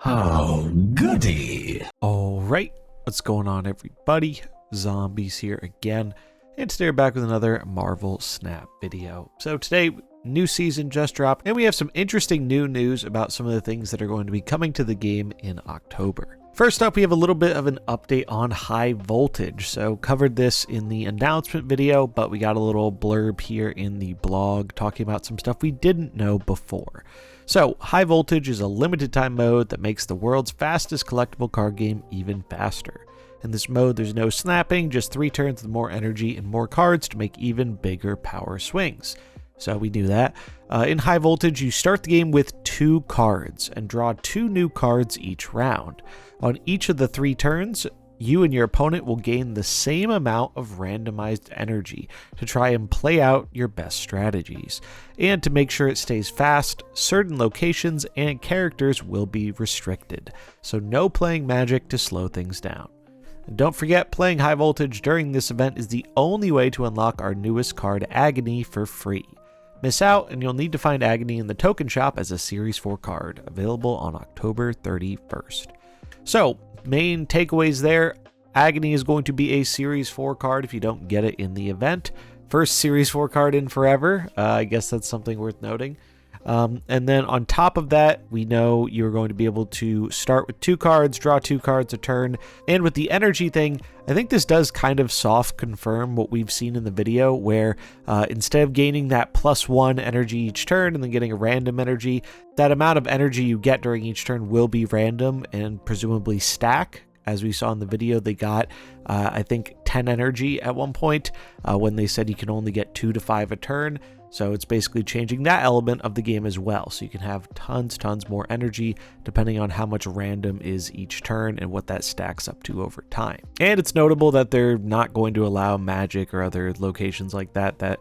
Oh, goody. All right, what's going on, everybody? Zombies here again, and today we're back with another Marvel Snap video. So today, new season just dropped, and we have some interesting new news about some of the things that are going to be coming to the game in October. First up, we have a little bit of an update on High Voltage. So covered this in the announcement video, but we got a little blurb here in the blog talking about some stuff we didn't know before. So High Voltage is a limited time mode that makes the world's fastest collectible card game even faster. In this mode, there's no snapping, just 3 turns with more energy and more cards to make even bigger power swings. So we do that. In High Voltage, you start the game with 2 cards and draw 2 new cards each round. On each of the 3 turns, you and your opponent will gain the same amount of randomized energy to try and play out your best strategies. And to make sure it stays fast, certain locations and characters will be restricted, so no playing magic to slow things down. And don't forget, playing High Voltage during this event is the only way to unlock our newest card, Agony, for free. Miss out, and you'll need to find Agony in the token shop as a Series 4 card, available on October 31st. So, main takeaways there, Agony is going to be a Series 4 card if you don't get it in the event. First Series 4 card in forever, I guess that's something worth noting. And then on top of that, we know you're going to be able to start with 2 cards, draw 2 cards a turn. And with the energy thing, I think this does kind of soft confirm what we've seen in the video, where instead of gaining that +1 energy each turn and then getting a random energy, that amount of energy you get during each turn will be random and presumably stack. As we saw in the video, they got, I think, 10 energy at one point when they said you can only get 2 to 5 a turn. So it's basically changing that element of the game as well. So you can have tons more energy depending on how much random is each turn and what that stacks up to over time. And it's notable that they're not going to allow magic or other locations like that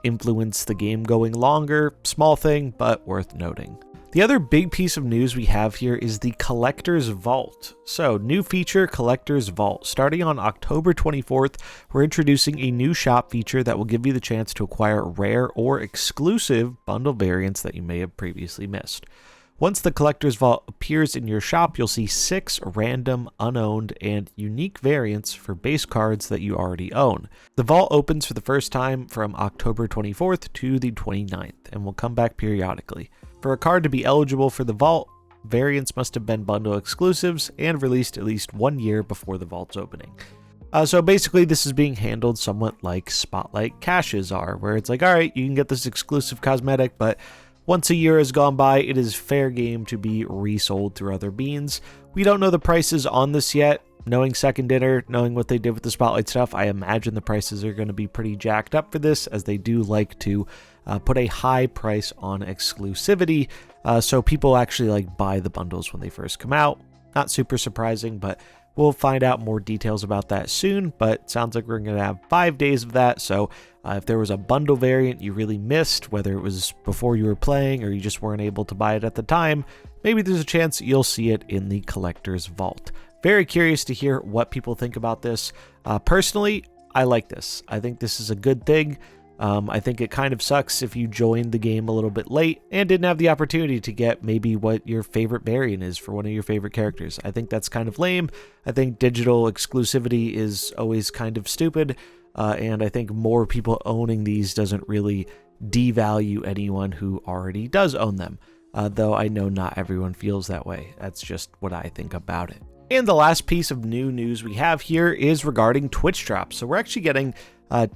influence the game going longer. Small thing, but worth noting. The other big piece of news we have here is the Collector's Vault. So, new feature, Collector's Vault. Starting on October 24th, we're introducing a new shop feature that will give you the chance to acquire rare or exclusive bundle variants that you may have previously missed. Once the Collector's Vault appears in your shop, you'll see 6 random, unowned, and unique variants for base cards that you already own. The vault opens for the first time from October 24th to the 29th and will come back periodically. For a card to be eligible for the vault, variants must have been bundle exclusives and released at least 1 year before the vault's opening. So basically, this is being handled somewhat like Spotlight caches are, where it's like, all right, you can get this exclusive cosmetic, but once a year has gone by, it is fair game to be resold through other means. We don't know the prices on this yet. Knowing Second Dinner, knowing what they did with the Spotlight stuff, I imagine the prices are going to be pretty jacked up for this, as they do like to put a high price on exclusivity, so people actually like buy the bundles when they first come out. Not super surprising, but we'll find out more details about that soon. But it sounds like we're going to have 5 days of that, so if there was a bundle variant you really missed, whether it was before you were playing or you just weren't able to buy it at the time, maybe there's a chance you'll see it in the Collector's Vault. Very curious to hear what people think about this. Personally, I like this. I think this is a good thing. I think it kind of sucks if you joined the game a little bit late and didn't have the opportunity to get maybe what your favorite variant is for one of your favorite characters. I think that's kind of lame. I think digital exclusivity is always kind of stupid, and I think more people owning these doesn't really devalue anyone who already does own them, though I know not everyone feels that way. That's just what I think about it. And the last piece of new news we have here is regarding Twitch drops. So we're actually getting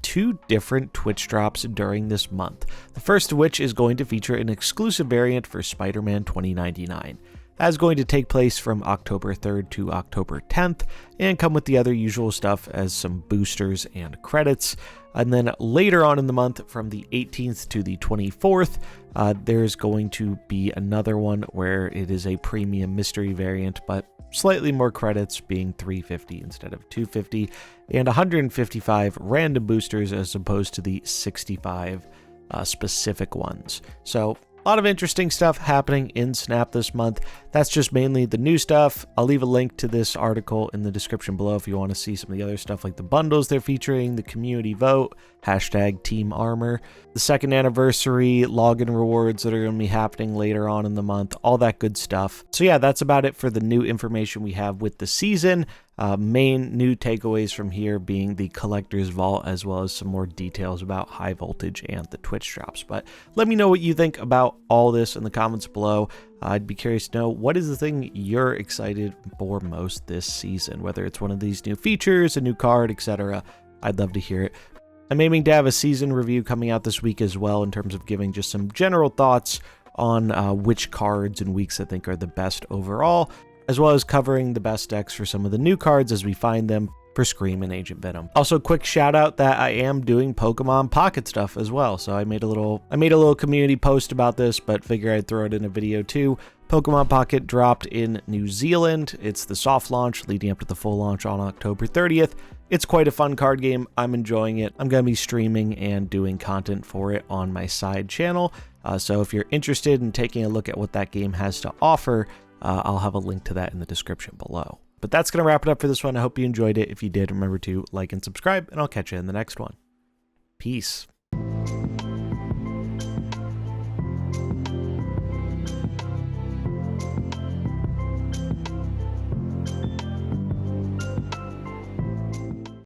2 different Twitch drops during this month. The first of which is going to feature an exclusive variant for Spider-Man 2099. That's going to take place from October 3rd to October 10th and come with the other usual stuff as some boosters and credits. And then later on in the month, from the 18th to the 24th, there's going to be another one where it is a premium mystery variant, but slightly more credits, being 350 instead of 250, and 155 random boosters as opposed to the 65 specific ones. So A lot of interesting stuff happening in Snap this month. That's just mainly the new stuff. I'll leave a link to this article in the description below if you want to see some of the other stuff like the bundles they're featuring, the community vote, hashtag Team Armor, the second anniversary login rewards that are going to be happening later on in the month, all that good stuff. So yeah, that's about it for the new information we have with the season. Main new takeaways from here being the collector's vault, as well as some more details about high voltage and the Twitch drops. But let me know what you think about all this in the comments below. I'd be curious to know, what is the thing you're excited for most this season, whether it's one of these new features, a new card, etc. I'd love to hear it. I'm aiming to have a season review coming out this week as well, in terms of giving just some general thoughts on which cards and weeks I think are the best overall, as well as covering the best decks for some of the new cards as we find them for Scream and Agent Venom. Also, quick shout out that I am doing Pokemon Pocket stuff as well. So I made a little community post about this, but figure I'd throw it in a video too. Pokemon Pocket dropped in New Zealand. It's the soft launch leading up to the full launch on October 30th. It's quite a fun card game. I'm enjoying it. I'm going to be streaming and doing content for it on my side channel. So if you're interested in taking a look at what that game has to offer, I'll have a link to that in the description below. But that's going to wrap it up for this one. I hope you enjoyed it. If you did, remember to like and subscribe, and I'll catch you in the next one. Peace.